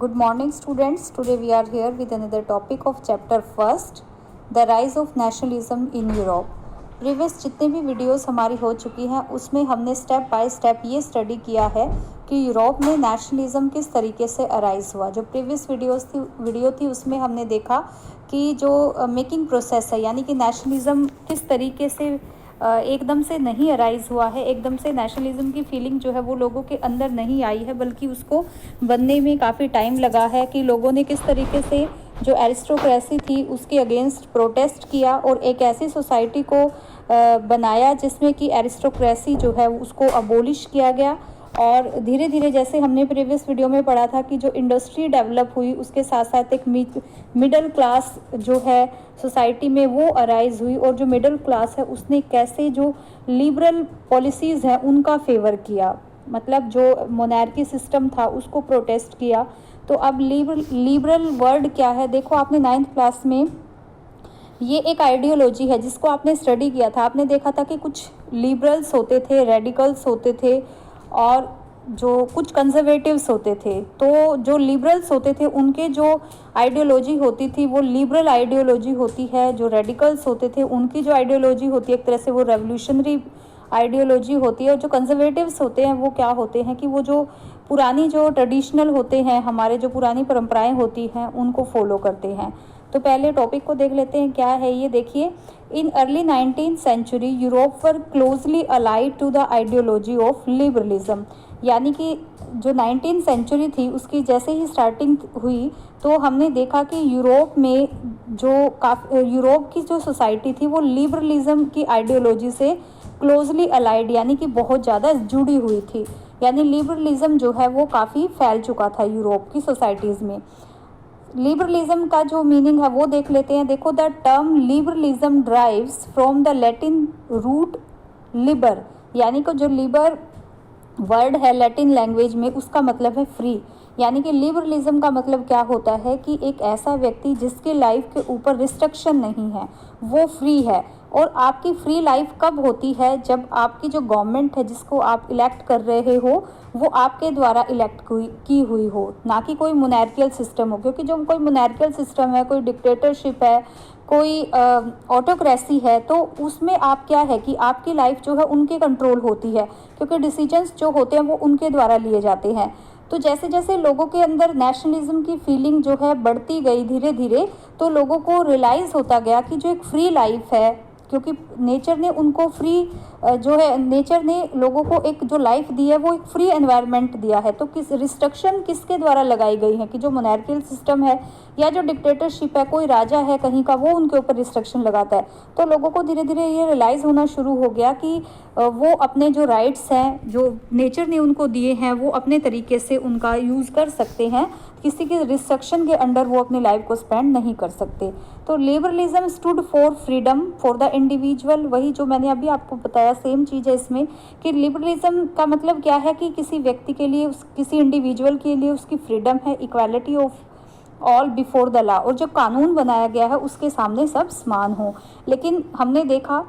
Good morning students. Today we are here with another topic of chapter first, the rise of nationalism in Europe. Previous जितने भी videos हमारी हो चुकी हैं उसमें हमने स्टेप बाय स्टेप ये स्टडी किया है कि यूरोप में नेशनलिज्म किस तरीके से अराइज हुआ। जो प्रीवियस वीडियो थी उसमें हमने देखा कि जो मेकिंग प्रोसेस है यानी कि नेशनलिज्म किस तरीके से एकदम से नहीं अराइज हुआ है, एकदम से नेशनलिज्म की फीलिंग जो है वो लोगों के अंदर नहीं आई है, बल्कि उसको बनने में काफ़ी टाइम लगा है कि लोगों ने किस तरीके से जो एरिस्टोक्रेसी थी उसके अगेंस्ट प्रोटेस्ट किया और एक ऐसी सोसाइटी को बनाया जिसमें कि एरिस्टोक्रेसी जो है उसको अबोलिश किया गया। और धीरे धीरे जैसे हमने प्रीवियस वीडियो में पढ़ा था कि जो इंडस्ट्री डेवलप हुई उसके साथ साथ एक मिडिल क्लास जो है सोसाइटी में वो अराइज हुई, और जो मिडिल क्लास है उसने कैसे जो लिबरल पॉलिसीज़ हैं उनका फेवर किया, मतलब जो मोनार्की सिस्टम था उसको प्रोटेस्ट किया। तो अब लिबरल वर्ड क्या है, देखो आपने 9th क्लास में ये एक आइडियोलॉजी है जिसको आपने स्टडी किया था। आपने देखा था कि कुछ लिबरल्स होते थे, रेडिकल्स होते थे और जो कुछ कंजर्वेटिव्स होते थे। तो जो लिबरल्स होते थे उनके जो आइडियोलॉजी होती थी वो लिबरल आइडियोलॉजी होती है, जो रेडिकल्स होते थे उनकी जो आइडियोलॉजी होती है एक तरह से वो रेवोल्यूशनरी आइडियोलॉजी होती है। और जो कंजर्वेटिव्स होते हैं वो क्या होते हैं कि वो जो पुरानी जो ट्रेडिशनल होते हैं, हमारे जो पुरानी परंपराएं होती हैं उनको फॉलो करते हैं। तो पहले टॉपिक को देख लेते हैं क्या है ये। देखिए, in early 19th century Europe were closely allied to the ideology of liberalism, यानी कि जो 19th सेंचुरी थी उसकी जैसे ही स्टार्टिंग हुई तो हमने देखा कि यूरोप में जो यूरोप की जो सोसाइटी थी वो लिबरलिज्म की आइडियोलॉजी से क्लोजली अलाइड यानी कि बहुत ज़्यादा जुड़ी हुई थी। यानी लिबरलिज्म जो है वो काफ़ी फैल चुका था यूरोप की सोसाइटीज़ में। लिबरलिज्म का जो मीनिंग है वो देख लेते हैं। देखो, the term liberalism drives from the Latin root liber, यानी कि जो लिबर वर्ड है लैटिन लैंग्वेज में उसका मतलब है फ्री। यानी कि लिबरलिज्म का मतलब क्या होता है कि एक ऐसा व्यक्ति जिसके लाइफ के ऊपर रिस्ट्रिक्शन नहीं है, वो फ्री है। और आपकी फ्री लाइफ कब होती है, जब आपकी जो गवर्नमेंट है जिसको आप इलेक्ट कर रहे हो वो आपके द्वारा इलेक्ट की हुई हो, ना कि कोई मोनार्कियल सिस्टम हो। क्योंकि जो कोई मोनार्कियल सिस्टम है, कोई डिक्टेटरशिप है, कोई ऑटोक्रेसी है, तो उसमें आप क्या है कि आपकी लाइफ जो है उनके कंट्रोल होती है, क्योंकि डिसीजंस जो होते हैं वो उनके द्वारा लिए जाते हैं। तो जैसे जैसे लोगों के अंदर नेशनलिज्म की फीलिंग जो है बढ़ती गई धीरे धीरे, तो लोगों को रियलाइज़ होता गया कि जो एक फ्री लाइफ है, क्योंकि नेचर ने उनको फ्री जो है नेचर ने लोगों को एक जो लाइफ दी है वो एक फ्री एनवायरनमेंट दिया है। तो किस रिस्ट्रिक्शन किसके द्वारा लगाई गई है कि जो मोनार्कियल सिस्टम है या जो डिक्टेटरशिप है, कोई राजा है कहीं का, वो उनके ऊपर रिस्ट्रिक्शन लगाता है। तो लोगों को धीरे धीरे ये रियलाइज़ होना शुरू हो गया कि वो अपने जो राइट्स हैं जो नेचर ने उनको दिए हैं वो अपने तरीके से उनका यूज़ कर सकते हैं, किसी के रिस्ट्रिक्शन के अंडर वो अपनी लाइफ को स्पेंड नहीं कर सकते। तो liberalism stood for freedom for the individual, वही जो मैंने अभी आपको बताया सेम चीज़ है इसमें कि लिबरलिज्म का मतलब क्या है कि किसी व्यक्ति के लिए किसी इंडिविजुअल के लिए उसकी फ्रीडम है, equality of all before the law, और जो कानून बनाया गया है उसके सामने सब समान हो। लेकिन हमने देखा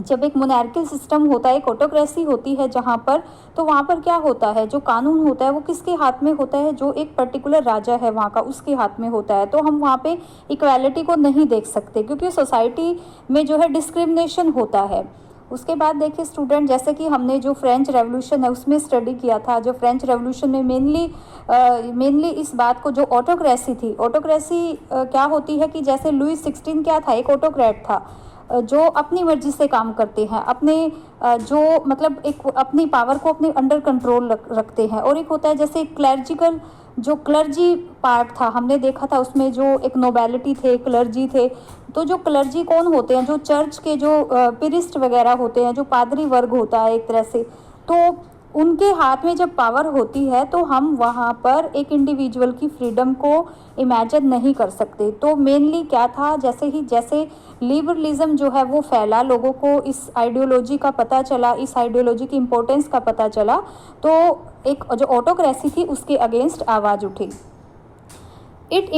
जब एक मोनार्कियल सिस्टम होता है, एक ऑटोक्रेसी होती है जहाँ पर, तो वहाँ पर क्या होता है, जो कानून होता है वो किसके हाथ में होता है, जो एक पर्टिकुलर राजा है वहाँ का उसके हाथ में होता है। तो हम वहाँ पे इक्वालिटी को नहीं देख सकते क्योंकि सोसाइटी में जो है डिस्क्रिमिनेशन होता है। उसके बाद देखिए स्टूडेंट, जैसे कि हमने जो फ्रेंच रेवोल्यूशन है उसमें स्टडी किया था, जो फ्रेंच रेवोल्यूशन में मेनली इस बात को, जो ऑटोक्रेसी थी, ऑटोक्रेसी क्या होती है कि जैसे लुई 16 क्या था, एक ऑटोक्रेट था जो अपनी मर्जी से काम करते हैं, अपने जो मतलब एक अपनी पावर को अपने अंडर कंट्रोल रखते हैं। और एक होता है जैसे क्लर्जिकल, जो क्लर्जी पार्ट था हमने देखा था उसमें जो एक नोबेलिटी थे, क्लर्जी थे। तो जो क्लर्जी कौन होते हैं, जो चर्च के जो प्रीस्ट वगैरह होते हैं, जो पादरी वर्ग होता है एक तरह से, तो उनके हाथ में जब पावर होती है तो हम वहाँ पर एक इंडिविजुअल की फ्रीडम को इमेजिन नहीं कर सकते। तो मेनली क्या था, जैसे लिबरलिज्म जो है वो फैला, लोगों को इस आइडियोलॉजी का पता चला, इस आइडियोलॉजी की इम्पोर्टेंस का पता चला, तो एक जो ऑटोक्रेसी थी उसके अगेंस्ट आवाज़ उठी। It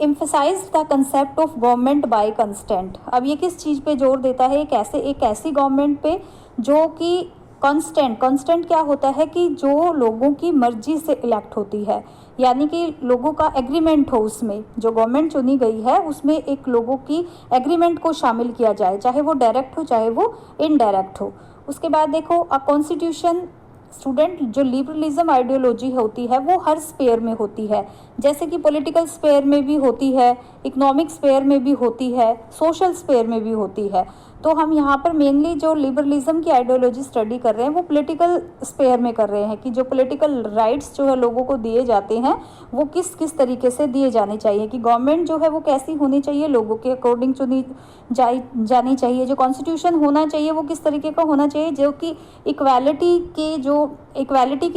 emphasised the concept of government by consent. अब ये किस चीज़ पे जोर देता है, एक ऐसी गवर्नमेंट पे जो कि कांस्टेंट क्या होता है कि जो लोगों की मर्जी से इलेक्ट होती है, यानी कि लोगों का एग्रीमेंट हो, उसमें जो गवर्नमेंट चुनी गई है उसमें एक लोगों की एग्रीमेंट को शामिल किया जाए, चाहे वो डायरेक्ट हो चाहे वो इनडायरेक्ट हो। उसके बाद देखो अ कॉन्स्टिट्यूशन स्टूडेंट, जो लिबरलिज्म आइडियोलॉजी होती है वो हर स्पेयर में होती है, जैसे कि पॉलिटिकल स्पेयर में भी होती है, इकोनॉमिक स्पेयर में भी होती है, सोशल स्पेयर में भी होती है। तो हम यहाँ पर मेनली जो लिबरलिज्म की आइडियोलॉजी स्टडी कर रहे हैं वो पॉलिटिकल स्पेयर में कर रहे हैं कि जो पॉलिटिकल राइट्स जो है लोगों को दिए जाते हैं वो किस किस तरीके से दिए जाने चाहिए, कि गवर्नमेंट जो है वो कैसी होनी चाहिए, लोगों के अकॉर्डिंग चुनी जानी चाहिए, जो कॉन्स्टिट्यूशन होना चाहिए वो किस तरीके का होना चाहिए, जो कि इक्वालिटी की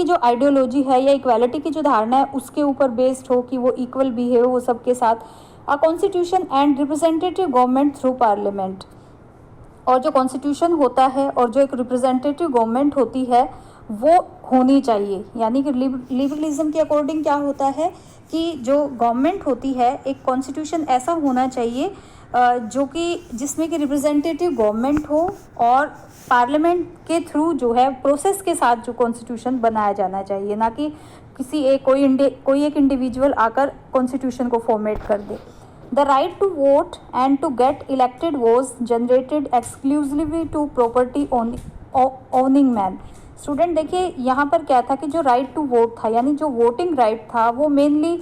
जो आइडियोलॉजी है या इक्वालिटी की जो धारणा है उसके ऊपर बेस्ड हो, कि वो इक्वल बिहेव हो सबके साथ। A constitution and representative government through parliament, और जो कॉन्स्टिट्यूशन होता है और जो एक रिप्रेजेंटेटिव गवर्नमेंट होती है वो होनी चाहिए। यानी कि लिबरलिज्म के अकॉर्डिंग क्या होता है कि जो गवर्नमेंट होती है, एक कॉन्स्टिट्यूशन ऐसा होना चाहिए जो कि जिसमें कि रिप्रेजेंटेटिव गवर्नमेंट हो और पार्लियामेंट के थ्रू जो है प्रोसेस के साथ जो कॉन्स्टिट्यूशन बनाया जाना चाहिए, ना कि कोई एक इंडिविजुअल आकर कॉन्स्टिट्यूशन को फॉर्मेट कर दे। The right to vote and to get elected was generated exclusively to property owning man। Student देखिए यहाँ पर क्या था कि जो राइट टू वोट था, यानी जो वोटिंग राइट था, वो मेनली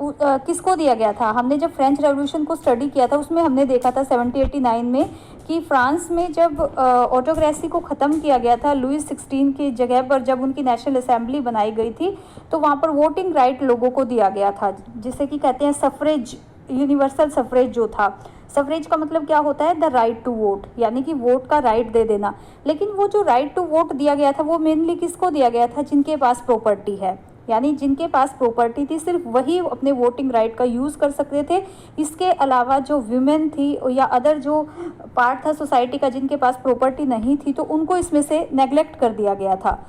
किसको दिया गया था। हमने जब फ्रेंच रेवोल्यूशन को स्टडी किया था उसमें हमने देखा था 1789 में कि फ्रांस में जब ऑटोक्रेसी को ख़त्म किया गया था, लुईस 16 की जगह पर जब उनकी नेशनल असेंबली बनाई गई थी तो वहाँ पर वोटिंग राइट लोगों को दिया गया था, जिसे कि कहते हैं सफरेज, यूनिवर्सल सफरेज जो था। सफरेज का मतलब क्या होता है, द राइट टू वोट, यानी कि वोट का राइट दे देना। लेकिन वो जो राइट टू वोट दिया गया था वो मेनली किसको दिया गया था, जिनके पास प्रॉपर्टी है, यानी जिनके पास प्रॉपर्टी थी सिर्फ वही अपने वोटिंग राइट का यूज़ कर सकते थे। इसके अलावा जो वीमेन थी या अदर जो पार्ट था सोसाइटी का जिनके पास प्रॉपर्टी नहीं थी तो उनको इसमें से नेग्लेक्ट कर दिया गया था।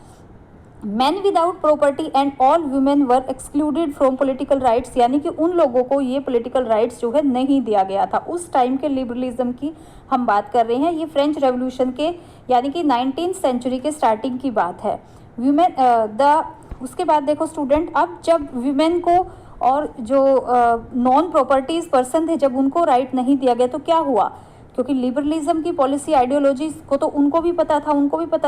Man without property and all women were excluded from political rights, यानी कि उन लोगों को ये पॉलिटिकल राइट्स जो है नहीं दिया गया था। उस टाइम के लिबरलिज्म की हम बात कर रहे हैं, ये फ्रेंच रेवोल्यूशन के यानी कि 19th सेंचुरी के स्टार्टिंग की बात है। उसके बाद देखो स्टूडेंट, अब जब वीमेन को और जो नॉन प्रॉपर्टीज पर्सन थे जब उनको राइट नहीं दिया गया तो क्या हुआ, क्योंकि लिबरलिज्म की पॉलिसी आइडियोलॉजी को तो उनको भी पता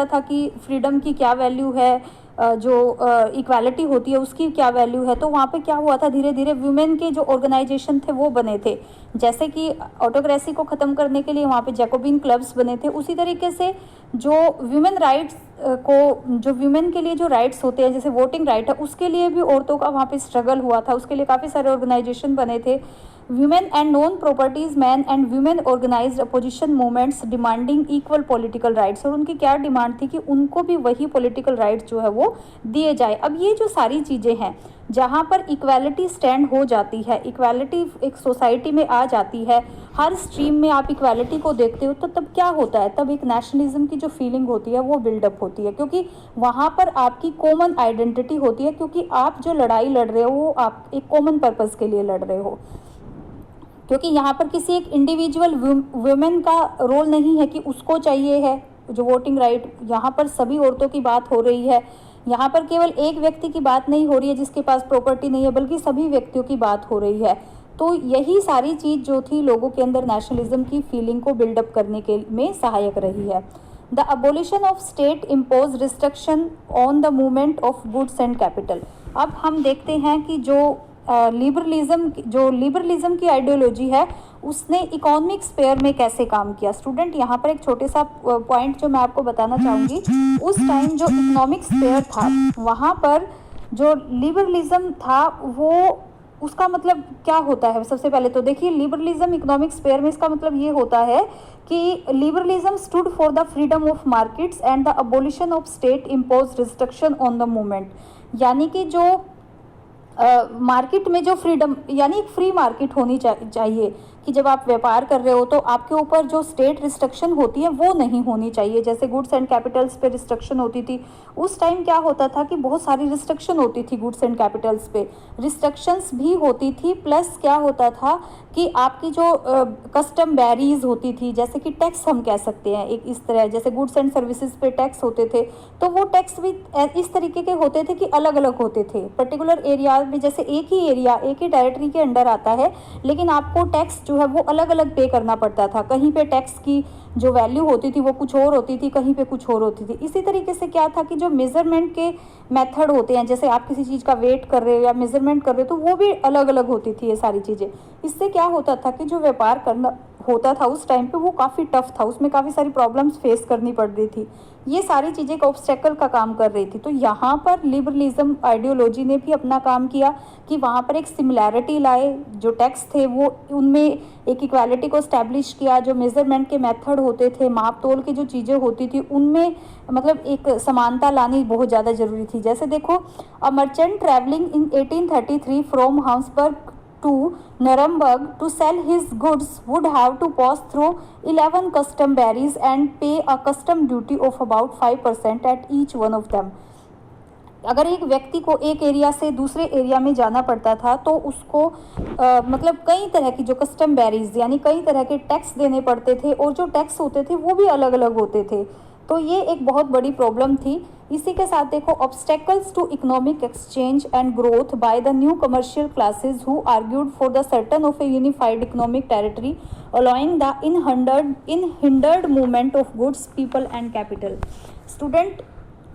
था कि फ्रीडम की क्या वैल्यू है, जो इक्वालिटी होती है उसकी क्या वैल्यू है। तो वहाँ पे क्या हुआ था, धीरे धीरे वुमेन के जो ऑर्गेनाइजेशन थे वो बने थे, जैसे कि ऑटोक्रेसी को ख़त्म करने के लिए वहाँ पे जैकोबिन क्लब्स बने थे। उसी तरीके से जो वुमेन राइट्स जो वुमेन के लिए जो राइट्स होते हैं जैसे वोटिंग राइट है उसके लिए भी औरतों का वहाँ पे स्ट्रगल हुआ था, उसके लिए काफ़ी सारे ऑर्गेनाइजेशन बने थे। Women and non-properties men and women organized opposition movements demanding equal political rights, और उनकी क्या डिमांड थी कि उनको भी वही पॉलिटिकल राइट्स जो है वो दिए जाए। अब ये जो सारी चीज़ें हैं जहाँ पर इक्वालिटी स्टैंड हो जाती है, इक्वालिटी एक सोसाइटी में आ जाती है, हर स्ट्रीम में आप इक्वालिटी को देखते हो तो तब क्या होता है, तब एक नेशनलिज्म की जो फीलिंग होती है वो बिल्डअप होती है, क्योंकि वहाँ पर आपकी कॉमन आइडेंटिटी होती है, क्योंकि आप जो लड़ाई लड़ रहे हो वो आप एक कॉमन पर्पज़ के लिए लड़ रहे हो। क्योंकि यहाँ पर किसी एक इंडिविजुअल वुमेन का रोल नहीं है कि उसको चाहिए है जो वोटिंग राइट, यहाँ पर सभी औरतों की बात हो रही है। यहाँ पर केवल एक व्यक्ति की बात नहीं हो रही है जिसके पास प्रॉपर्टी नहीं है, बल्कि सभी व्यक्तियों की बात हो रही है। तो यही सारी चीज़ जो थी लोगों के अंदर नेशनलिज्म की फीलिंग को बिल्डअप करने के में सहायक रही है। The abolition of state impose restriction on the movement of goods and capital. अब हम देखते हैं कि जो लिबरलिज्म की आइडियोलॉजी है उसने इकोनॉमिक स्फीयर में कैसे काम किया। स्टूडेंट यहाँ पर एक छोटे सा पॉइंट जो मैं आपको बताना चाहूँगी, उस टाइम जो इकोनॉमिक स्फीयर था वहाँ पर जो लिबरलिज्म था वो उसका मतलब क्या होता है। सबसे पहले तो देखिए लिबरलिज्म इकोनॉमिक स्फीयर में इसका मतलब ये होता है कि liberalism stood for the freedom of markets and the abolition of state impose restriction on the movement, यानी कि जो मार्केट में जो फ्रीडम यानी एक फ्री मार्केट होनी चाहिए कि जब आप व्यापार कर रहे हो तो आपके ऊपर जो स्टेट रिस्ट्रिक्शन होती है वो नहीं होनी चाहिए। जैसे गुड्स एंड कैपिटल्स पे रिस्ट्रिक्शन होती थी, उस टाइम क्या होता था कि बहुत सारी रिस्ट्रिक्शन होती थी गुड्स एंड कैपिटल्स पे, रिस्ट्रिक्शंस भी होती थी, प्लस क्या होता था कि आपकी जो कस्टम बैरीज होती थी, जैसे कि टैक्स हम कह सकते हैं एक इस तरह, जैसे गुड्स एंड सर्विसेज पे टैक्स होते थे, तो वो टैक्स भी इस तरीके के होते थे कि अलग अलग होते थे। पर्टिकुलर एरिया में जैसे एक ही एरिया एक ही टेरिटरी के अंडर आता है, लेकिन आपको टैक्स जो है वो अलग अलग पे करना पड़ता था। कहीं पे टैक्स की जो वैल्यू होती थी वो कुछ और होती थी, कहीं पे कुछ और होती थी। इसी तरीके से क्या था कि जो मेजरमेंट के मेथड होते हैं, जैसे आप किसी चीज़ का वेट कर रहे हो या मेजरमेंट कर रहे हो, तो वो भी अलग अलग होती थी ये सारी चीज़ें। इससे क्या होता था कि जो व्यापार करना होता था उस टाइम पे वो काफ़ी टफ था, उसमें काफ़ी सारी प्रॉब्लम्स फेस करनी पड़ रही थी। ये सारी चीज़ें एक ऑब्स्टेकल का काम कर रही थी। तो यहाँ पर लिबरलिज्म आइडियोलॉजी ने भी अपना काम किया कि वहाँ पर एक सिमिलैरिटी लाए, जो टैक्स थे वो उनमें एक इक्वालिटी को स्टैब्लिश किया, जो मेजरमेंट के मेथड होते थे, माप तोल की जो चीज़ें होती थी उनमें मतलब एक समानता लानी बहुत ज़्यादा ज़रूरी थी। जैसे देखो, a merchant travelling in 1833 from Hamburg to Nuremberg to sell his goods would have to pass through 11 custom barriers and pay a custom duty of about 5% at each one of them. अगर एक व्यक्ति को एक area से दूसरे area में जाना पड़ता था तो उसको मतलब कई तरह की जो कस्टम बैरीज यानी कई तरह के टैक्स देने पड़ते थे, और जो टैक्स होते थे वो भी अलग अलग होते थे। तो ये एक बहुत बड़ी प्रॉब्लम थी। इसी के साथ देखो, obstacles to economic exchange and growth by the new commercial classes who argued for the creation of a unified economic territory allowing the unhindered movement of goods people and capital. Student,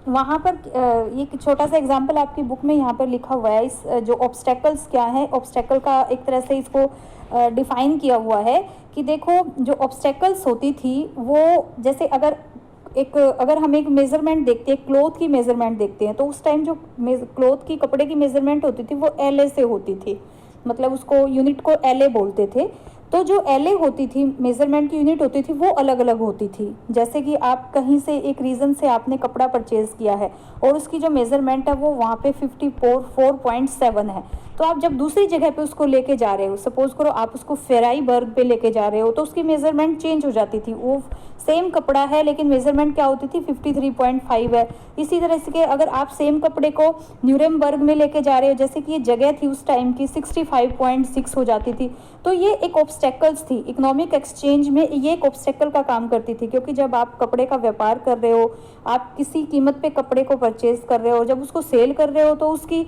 वहाँ पर एक छोटा सा example आपकी book में यहाँ पर लिखा हुआ है। इस जो ऑब्स्टेकल्स क्या है, ऑब्स्टेकल का एक तरह से इसको डिफाइन किया हुआ है कि देखो, जो ऑब्स्टेकल्स होती थी वो जैसे अगर हम एक मेज़रमेंट देखते हैं, क्लॉथ की मेज़रमेंट देखते हैं, तो उस टाइम जो क्लॉथ की कपड़े की मेज़रमेंट होती थी वो LA से होती थी, मतलब उसको यूनिट को LA बोलते थे। तो जो LA होती थी, मेज़रमेंट की यूनिट होती थी, वो अलग अलग होती थी। जैसे कि आप कहीं से एक रीज़न से आपने कपड़ा परचेज़ किया है और उसकी जो मेज़रमेंट है वो वहाँ पे 54.7 है, तो आप जब दूसरी जगह पे उसको लेके जा रहे हो, सपोज करो आप उसको फेराइबर्ग पे लेके जा रहे हो, तो उसकी मेज़रमेंट चेंज हो जाती थी। वो सेम कपड़ा है लेकिन मेज़रमेंट क्या होती थी, 53.5 है। इसी तरह से अगर आप सेम कपड़े को न्यूरेमबर्ग में लेके जा रहे हो, जैसे कि ये जगह थी उस टाइम की, 65.6 हो जाती थी। तो ये एक ऑब्स्टेकल्स थी इकोनॉमिक एक्सचेंज में, ये एक ऑब्स्टेकल का काम करती थी, क्योंकि जब आप कपड़े का व्यापार कर रहे हो, आप किसी कीमत पे कपड़े को परचेज कर रहे हो, जब उसको सेल कर रहे हो तो उसकी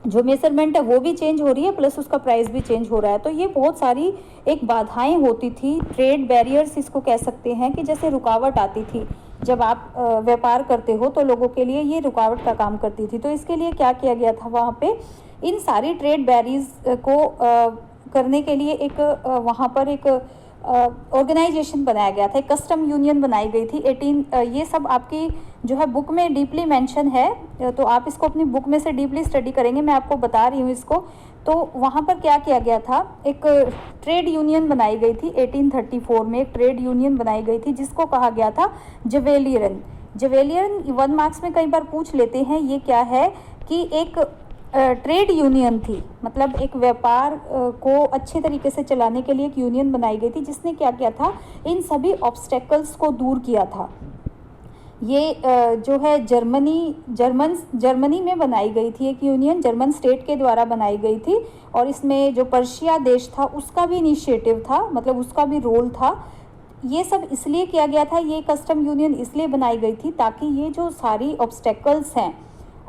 जो मेजरमेंट है वो भी चेंज हो रही है, प्लस उसका प्राइस भी चेंज हो रहा है। तो ये बहुत सारी एक बाधाएं होती थी, ट्रेड बैरियर्स इसको कह सकते हैं, कि जैसे रुकावट आती थी जब आप व्यापार करते हो, तो लोगों के लिए ये रुकावट का काम करती थी। तो इसके लिए क्या किया गया था, वहाँ पे इन सारी ट्रेड बैरियर्स को करने के लिए एक वहाँ पर एक ऑर्गेनाइजेशन बनाया गया था, एक कस्टम यूनियन बनाई गई थी। ये सब आपकी जो है बुक में डीपली मेंशन है, तो आप इसको अपनी बुक में से डीपली स्टडी करेंगे, मैं आपको बता रही हूँ इसको। तो वहाँ पर क्या किया गया था, एक ट्रेड यूनियन बनाई गई थी 1834 में, एक ट्रेड यूनियन बनाई गई थी जिसको कहा गया था जवेलियन। जवेलियन 1 मार्क्स में कई बार पूछ लेते हैं, ये क्या है कि एक ट्रेड यूनियन थी, मतलब एक व्यापार को अच्छे तरीके से चलाने के लिए एक यूनियन बनाई गई थी, जिसने क्या किया था, इन सभी ऑब्स्टेकल्स को दूर किया था। ये जो है जर्मनी में बनाई गई थी एक यूनियन, जर्मन स्टेट के द्वारा बनाई गई थी, और इसमें जो पर्शिया देश था उसका भी इनिशिएटिव था, मतलब उसका भी रोल था। ये सब इसलिए किया गया था, ये कस्टम यूनियन इसलिए बनाई गई थी ताकि ये जो सारी ऑब्स्टेकल्स हैं,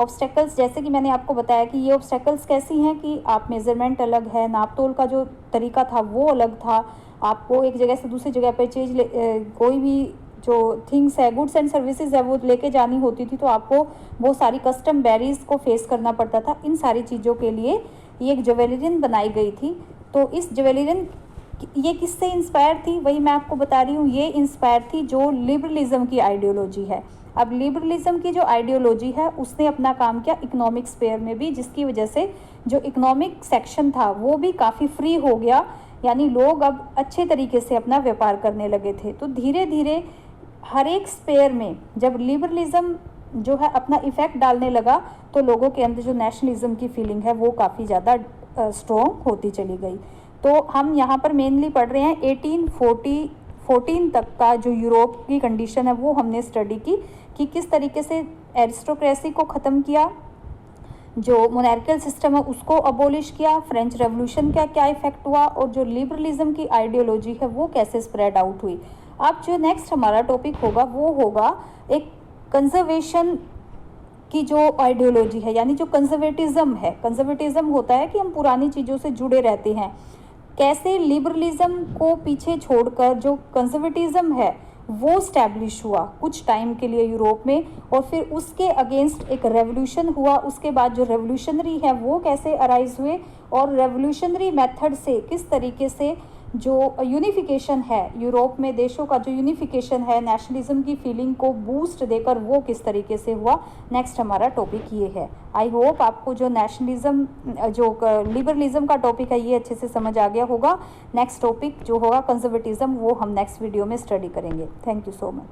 ऑब्स्टेकल्स जैसे कि मैंने आपको बताया कि ये ऑब्स्टेकल्स कैसी हैं कि आप मेज़रमेंट अलग है, नाप तोल का जो तरीका था वो अलग था, आपको एक जगह से दूसरी जगह पर कोई भी जो थिंग्स है, गुड्स एंड सर्विसेज है, वो लेके जानी होती थी, तो आपको बहुत सारी कस्टम बैरीज को फेस करना पड़ता था। इन सारी चीज़ों के लिए ये एक ज्वेलरियन बनाई गई थी। तो इस ज्वेलरियन ये किससे इंस्पायर थी, वही मैं आपको बता रही हूँ, ये इंस्पायर थी जो लिबरलिज्म की आइडियोलॉजी है। अब लिबरलिज्म की जो आइडियोलॉजी है उसने अपना काम किया इकोनॉमिक स्फीयर में भी, जिसकी वजह से जो इकोनॉमिक सेक्शन था वो भी काफ़ी फ्री हो गया, यानी लोग अब अच्छे तरीके से अपना व्यापार करने लगे थे। तो धीरे धीरे हर एक स्पेयर में जब लिबरलिज्म जो है अपना इफेक्ट डालने लगा, तो लोगों के अंदर जो नेशनलिज्म की फीलिंग है वो काफ़ी ज़्यादा स्ट्रॉन्ग होती चली गई। तो हम यहाँ पर मेनली पढ़ रहे हैं 1814 तक का जो यूरोप की कंडीशन है वो हमने स्टडी की कि किस तरीके से एरिस्टोक्रेसी को ख़त्म किया, जो मोनार्कियल सिस्टम है उसको अबोलिश किया, फ्रेंच रेवोल्यूशन का क्या इफेक्ट हुआ और जो लिबरलिज्म की आइडियोलॉजी है वो कैसे स्प्रेड आउट हुई। अब जो नेक्स्ट हमारा टॉपिक होगा वो होगा एक कंजर्वेशन की जो आइडियोलॉजी है, यानी जो कंजर्वेटिज्म है। कंजर्वेटिज्म होता है कि हम पुरानी चीज़ों से जुड़े रहते हैं, कैसे लिबरलिज्म को पीछे छोड़कर जो कंजर्वेटिज्म है वो स्टैब्लिश हुआ कुछ टाइम के लिए यूरोप में, और फिर उसके अगेंस्ट एक रेवोल्यूशन हुआ। उसके बाद जो रेवोल्यूशनरी है वो कैसे अराइज हुए और रेवोल्यूशनरी मेथड से किस तरीके से जो यूनिफिकेशन है यूरोप में, देशों का जो यूनिफिकेशन है, नेशनलिज्म की फीलिंग को बूस्ट देकर वो किस तरीके से हुआ। नेक्स्ट हमारा टॉपिक ये है। आई होप आपको जो नेशनलिज्म जो लिबरलिज्म का टॉपिक है ये अच्छे से समझ आ गया होगा। नेक्स्ट टॉपिक जो होगा कंजर्वेटिज्म वो हम नेक्स्ट वीडियो में स्टडी करेंगे। Thank you so much.